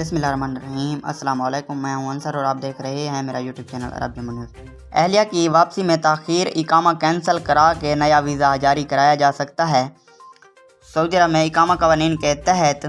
बिस्मिल्लाहिर्रहमानिर्रहीम। अस्सलाम वालेकुम। मैं हूं अंसर और आप देख रहे हैं मेरा यूट्यूब चैनल अरब जम्मू न्यूज़। अहलिया की वापसी में ताख़ीर, इकामा कैंसिल करा के नया वीज़ा जारी कराया जा सकता है। सऊदी अरब में इकामा कवानीन के तहत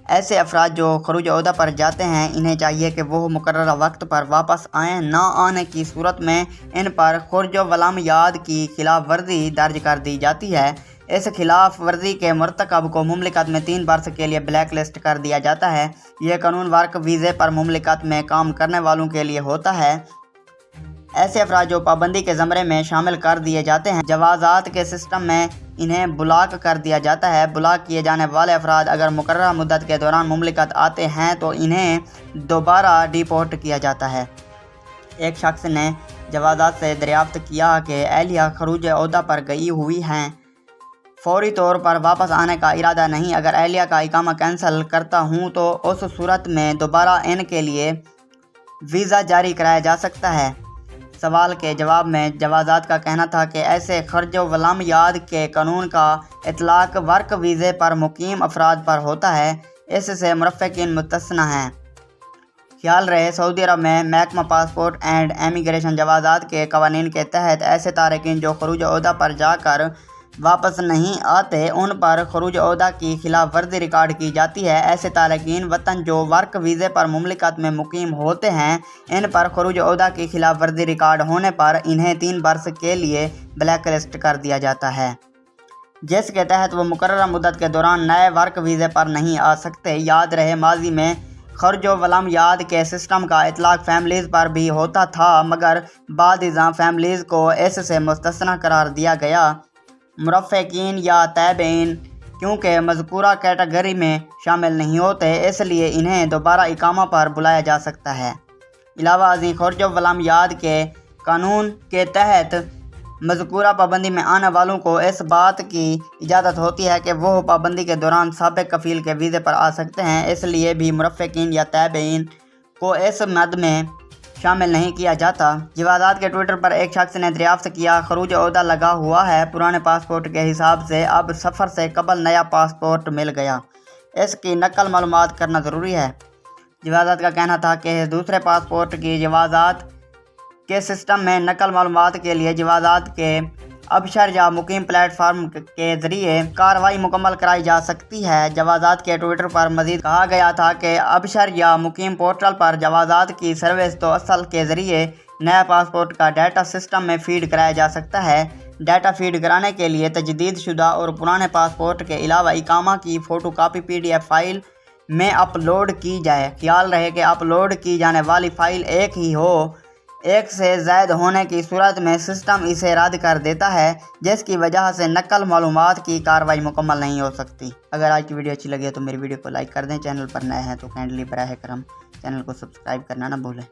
ऐसे अफराद जो खरूज ओहदा पर जाते हैं, इन्हें चाहिए कि वो मुकर्ररा वक्त पर वापस आएँ। ना आने की सूरत में इन पर खुर्ज वलामियात की खिलाफ वर्जी दर्ज कर दी जाती है। इस खिलाफ वर्जी के मुर्तकब को मुमलिकत में 3 बरस के लिए ब्लैक लिस्ट कर दिया जाता है। यह कानून वर्क वीज़े पर मुमलिकत में काम करने वालों के लिए होता है। ऐसे अफराद जो पाबंदी के ज़मरे में शामिल कर दिए जाते हैं, जवाज़ात के सिस्टम में इन्हें ब्लॉक कर दिया जाता है। ब्लॉक किए जाने वाले अफराद अगर मुकर्ररा मुद्दत के दौरान मुमलिकत आते हैं तो इन्हें दोबारा डिपोर्ट किया जाता है। एक शख्स ने जवाज़ात से दरियाफ्त किया कि अहलिया खरूज ओहदा पर गई हुई हैं, फौरी तौर पर वापस आने का इरादा नहीं। अगर अहलिया का इकामा कैंसिल करता हूँ तो उस सूरत में दोबारा इनके लिए वीज़ा जारी कराया जा सकता है। सवाल के जवाब में जवाज़ात का कहना था कि ऐसे खर्ज वलामियात के कानून का इतलाक़ वर्क वीज़े पर मुकीम अफराद पर होता है। इससे मुरफ़्फ़क़ीन मुस्तस्ना हैं। ख्याल रहे, सऊदी अरब में महकमा पासपोर्ट एंड इमिग्रेशन जवाज़ात के कवानीन के तहत ऐसे तारकीन जो खरूज ओहदा पर जाकर वापस नहीं आते, उन पर खरूज ओहदा की खिलाफ वर्जी रिकॉर्ड की जाती है। ऐसे तारकीन वतन जो वर्क वीज़े पर मुमलिकत में मुकीम होते हैं, इन पर खरूज ओहदा की खिलाफ वर्जी रिकॉर्ड होने पर इन्हें 3 बरस के लिए ब्लैक लिस्ट कर दिया जाता है, जिसके तहत वो मुकर्ररा मुद्दत के दौरान नए वर्क वीज़े पर नहीं आ सकते। याद रहे, माजी में खर्ज वलामियात के सिस्टम का इतलाक़ फैमिलीज़ पर भी होता था, मगर बाद इज़ा फैमिलीज़ को इससे मुस्तस्ना करार दिया गया। मुरफ़्फ़क़ीन या ताबईन क्योंकि मज़कूरा कैटेगरी में शामिल नहीं होते, इसलिए इन्हें दोबारा इकामा पर बुलाया जा सकता है। इलावा अज़ीं खर्ज वलामियात के कानून के तहत मज़कूरा पाबंदी में आने वालों को इस बात की इजाज़त होती है कि वह पाबंदी के दौरान साबिक़ कफ़ील के वीज़े पर आ सकते हैं। इसलिए भी मुरफ़्फ़क़ीन या ताबईन को इस मद में शामिल नहीं किया जाता। जवाज़ात के ट्विटर पर एक शख्स ने दरियाफ्त किया, खरूज ओहदा लगा हुआ है, पुराने पासपोर्ट के हिसाब से अब सफ़र से कबल नया पासपोर्ट मिल गया, इसकी नकल मालूमात करना ज़रूरी है। जवाज़ात का कहना था कि दूसरे पासपोर्ट की जवाज़ात के सिस्टम में नकल मालूमात के लिए जवाज़ात के अबशर या मुकीम प्लेटफार्म के ज़रिए कार्रवाई मुकम्मल कराई जा सकती है। जवाज़ात के ट्विटर पर मज़ीद कहा गया था कि अबशर या मुकीम पोर्टल पर जवाज़ात की सर्विस तो असल के ज़रिए नया पासपोर्ट का डाटा सिस्टम में फ़ीड कराया जा सकता है। डाटा फ़ीड कराने के लिए तजदीद शुदा और पुराने पासपोर्ट के अलावा इकामा की फ़ोटोकॉपी PDF फ़ाइल में अपलोड की जाए। ख्याल रहे कि अपलोड की जाने वाली फ़ाइल एक ही हो। एक से ज़ायद होने की सूरत में सिस्टम इसे रद्द कर देता है, जिसकी वजह से नकल मालूमात की कार्रवाई मुकम्मल नहीं हो सकती। अगर आज की वीडियो अच्छी लगी तो मेरी वीडियो को लाइक कर दें। चैनल पर नए हैं तो काइंडली बराह करम चैनल को सब्सक्राइब करना ना भूलें।